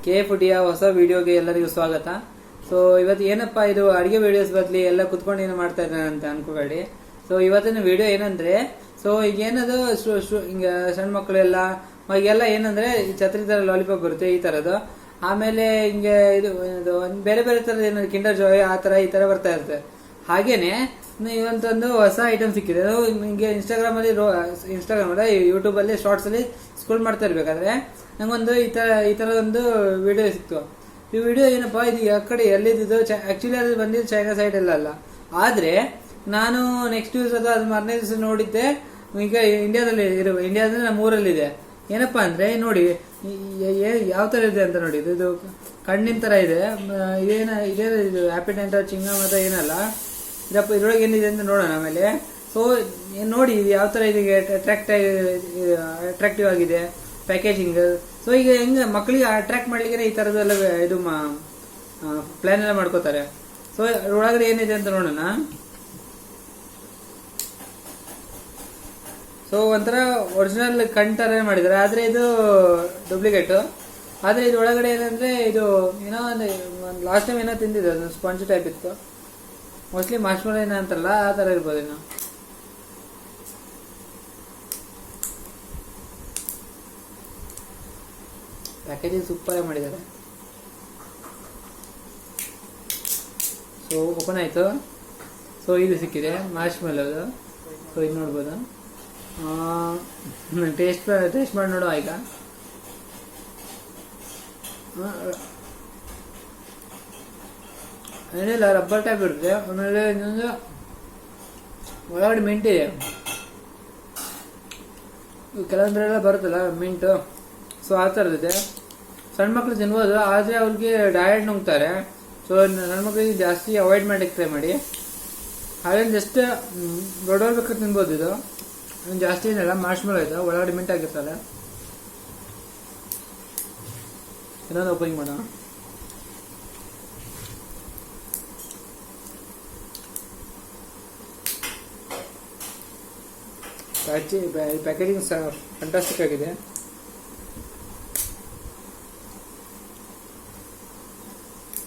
K ಫುಡಿಯ ಹೊಸ ವಿಡಿಯೋಗೆ ಎಲ್ಲರಿಗೂ ಸ್ವಾಗತ. ಸೊ ಇವತ್ತು ಏನಪ್ಪಾ ಇದು ಅಡಿಗೆ ವಿಡಿಯೋಸ್ ಬದಲಿ ಎಲ್ಲ ಕುತ್ಕೊಂಡು ಏನು ಮಾಡ್ತಾ ಇದ್ದಾನೆ ಅಂತ ಅನ್ಕೋಬೇಡಿ. ಸೊ ಇವತ್ತಿನ ವಿಡಿಯೋ ಏನಂದ್ರೆ, ಸೊ ಈಗ ಏನದು ಹಿಂಗ ಸಣ್ಣ ಮಕ್ಕಳೆಲ್ಲ ಈಗೆಲ್ಲ ಏನಂದ್ರೆ ಈ ಛತ್ರಿ ತರ ಲಾಲಿಪಾಪ್ ಬರುತ್ತೆ ಈ ತರದ್ದು. ಆಮೇಲೆ ಹಿಂಗೆ ಇದು ಬೇರೆ ಬೇರೆ ತರದ ಏನಾದ್ರು ಕಿಂಡರ್ ಜಾಯ್ ಆ ತರ ಈ ತರ ಬರ್ತಾ ಇರುತ್ತೆ. ಹಾಗೇನೆ ಇವತ್ತೊಂದು ಹೊಸ ಐಟಮ್ ಸಿಕ್ಕಿದೆ. ನಿಮಗೆ ಇನ್ಸ್ಟಾಗ್ರಾಮ್ ಅಲ್ಲಿ ಯೂಟ್ಯೂಬ್ ಅಲ್ಲಿ ಶಾರ್ಟ್ಸ್ ಅಲ್ಲಿ ಸ್ಕ್ರೋಲ್ ಮಾಡ್ತಾ ಇರ್ಬೇಕಾದ್ರೆ ನಂಗೊಂದು ಈ ತರದೊಂದು ವಿಡಿಯೋ ಸಿಕ್ತು. ಈ ವಿಡಿಯೋ ಏನಪ್ಪಾ, ಇದು ಆ ಕಡೆ ಎಲ್ಲಿದ್ದು ಆಕ್ಚುಲಿ ಅದು ಬಂದಿದ್ದು ಚೈನಾ ಸೈಡ್ ಅಲ್ಲ. ಆದ್ರೆ ನಾನು ನೆಕ್ಸ್ಟ್ ಯೂಸ್ ಅದು ಮಾರನೇ ದಿವಸ ನೋಡಿದ್ದೆ. ಈಗ ಇಂಡಿಯಾದಲ್ಲಿ ನಮ್ಮ ಊರಲ್ಲಿದೆ. ಏನಪ್ಪಾ ಅಂದ್ರೆ ನೋಡಿ ಯಾವ ತರ ಇದೆ ಅಂತ ನೋಡಿ. ಇದು ಕಣ್ಣಿನ ತರ ಇದೆ. ಇದು ಹ್ಯಾಪಿಡೆಂಟ್ ಚಿಂಗ ಮತ ಏನಲ್ಲ ಇದಪ್ಪ. ಇದ್ರೊಳಗೆ ಏನಿದೆ ಅಂತ ನೋಡೋಣ ಆಮೇಲೆ. ಸೊ ನೋಡಿ ಇದು ಯಾವ ತರ ಇದಕ್ಕೆ ಅಟ್ರಾಕ್ಟಿವ್ ಆಗಿದೆ ಪ್ಯಾಕೇಜಿಂಗ್. ಸೊ ಈಗ ಹೆಂಗ ಮಕ್ಕಳಿಗೆ ಅಟ್ರಾಕ್ಟ್ ಮಾಡ್ಲಿಕ್ಕೆ ಈ ತರದೆಲ್ಲ ಇದು ಪ್ಲಾನ್ ಎಲ್ಲ ಮಾಡ್ಕೋತಾರೆ. ಸೊ ಒಳಗಡೆ ಏನಿದೆ ಅಂತ ನೋಡೋಣ. ಸೊ ಒಂಥರ ಒರಿಜಿನಲ್ ಕಣ್ ತರ ಮಾಡಿದ್ದಾರೆ, ಆದ್ರೆ ಇದು ಡೂಪ್ಲಿಕೇಟ್. ಆದ್ರೆ ಇದು ಒಳಗಡೆ ಏನಂದ್ರೆ ಇದು ಏನೋ ಒಂದು ಲಾಸ್ಟ್ ಟೈಮ್ ಏನೋ ತಿಂದಿದೆ, ಅದು ಸ್ಪಾಂಜ್ ಟೈಪ್ ಇತ್ತು. ಮೋಸ್ಟ್ಲಿ ಮಾರ್ಷ್ಮೆಲೋ ಏನೋ ಅಂತಾರಲ್ಲ ಆ ತರ ಇರ್ಬೋದು ಇನ್ನು. ಪ್ಯಾಕೇಜಿಂಗ್ ಸೂಪರ್ ಆಗಿ ಮಾಡಿದ್ದಾರೆ. ಸೊ ಓಪನ್ ಆಯ್ತು. ಸೊ ಇದು ಸಿಕ್ಕಿದೆ ಮಾರ್ಷ್ಮೆಲೋದು. ಸೊ ಇದು ನೋಡ್ಬೋದು. ಟೇಸ್ಟ್ ಮಾಡಿ ನೋಡುವ ಈಗ. ಏನಿಲ್ಲ, ರಬ್ಬರ್ ಟೈಪ್ ಇರುತ್ತೆ. ಆಮೇಲೆ ಇನ್ನೊಂದು ಒಳಗಡೆ ಮಿಂಟ್ ಇದೆ. ಕೆಲವೊಂದ್ರೆಲ್ಲ ಬರುತ್ತಲ್ಲ ಮಿಂಟು, ಸೊ ಆ ಥರದಿದೆ. ಸಣ್ಣ ಮಕ್ಳು ತಿನ್ಬೋದು, ಆದರೆ ಅವ್ರಿಗೆ ಡಯಟ್ ನುಗ್ತಾರೆ. ಸೊ ನನ್ನ ಮಕ್ಕಳಿಗೆ ಜಾಸ್ತಿ ಅವಾಯ್ಡ್ ಮಾಡಲಿಕ್ಕೆ ಟ್ರೈ ಮಾಡಿ. ಹಾಗೇನು ಜಸ್ಟ್ ದೊಡ್ಡವ್ರು ಬೇಕಾದ್ರೆ ತಿನ್ಬೋದು. ಇದು ಜಾಸ್ತಿ ಏನಿಲ್ಲ, ಮಾರ್ಷ್ಮೆಲೋ ಇದೆ, ಒಳಗಡೆ ಮಿಂಟ್ ಆಗಿರ್ತಾರೆ. ಇನ್ನೊಂದು ಓಪನಿಂಗ್ ಮಾಡೋಣ. ಪ್ಯಾಕೇಜಿಂಗ್ ಫ್ಯಾಂಟಾಸ್ಟಿಕ್ ಆಗಿದೆ.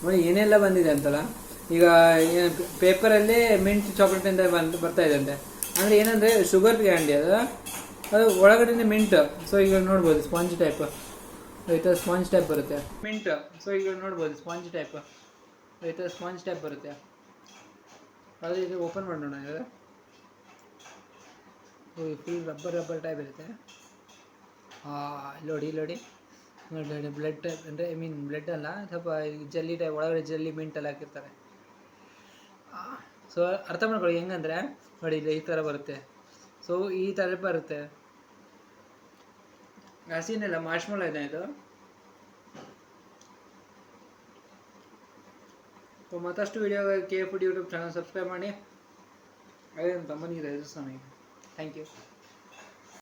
ನೋಡಿ ಏನೆಲ್ಲ ಬಂದಿದೆ ಅಂತಲ್ಲ. ಈಗ ಪೇಪರಲ್ಲಿ ಮಿಂಟ್ ಚಾಕ್ಲೇಟ್ ಅಂತ ಬರ್ತಾ ಇದೆ ಅಂತೆ. ಅಂದ್ರೆ ಏನಂದ್ರೆ ಶುಗರ್ ಕ್ಯಾಂಡಿ ಅದು ಒಳಗಡೆ ಮಿಂಟ್. ಸೊ ಈಗ ನೋಡ್ಬೋದು ಸ್ಪಾಂಜ್ ಟೈಪ್ ಸ್ಪಾಂಜ್ ಟೈಪ್ ಬರುತ್ತೆ ಮಿಂಟ್. ಸೊ ಈಗ ನೋಡ್ಬೋದು ಸ್ಪಾಂಜ್ ಟೈಪ್ ಸ್ಪಾಂಜ್ ಟೈಪ್ ಬರುತ್ತೆ. ಅದು ಇದು ಓಪನ್ ಮಾಡೋಣ. ಈಗ ಫುಲ್ ರಬ್ಬರ್ ಟೈಪ್ ಇರುತ್ತೆ. ಲೋಡಿ ಬ್ಲಡ್ ಟೈಪ್ ಅಂದರೆ ಐ ಮೀನ್ ಬ್ಲಡ್ ಅಲ್ಲ, ಸ್ವಲ್ಪ ಜಲ್ಲಿ ಟೈಪ್, ಒಳಗಡೆ ಜಲ್ಲಿ ಮಿಂಟ್ ಎಲ್ಲ ಹಾಕಿರ್ತಾರೆ. ಸೊ ಅರ್ಥ ಮಾಡ್ಕೊಳ್ಳಿ ಹೆಂಗಂದ್ರೆ ನೋಡಿ, ಇಲ್ಲ ಈ ಥರ ಬರುತ್ತೆ. ಸೊ ಈ ಥರ ಬರುತ್ತೆ. ಹಸಿನೆಲ್ಲ ಮಾರ್ಷ್ಮೆಲೋ ಇದೆ ಇದು. ಸೊ ಮತ್ತಷ್ಟು video K food YouTube channel subscribe ಮಾಡಿ. ಅದೇ ನಮ್ಮ ತಮ್ಮನಿಗೆ ರಿಜಿಸ್ಟರ್ ಮಾಡಿ. Thank you.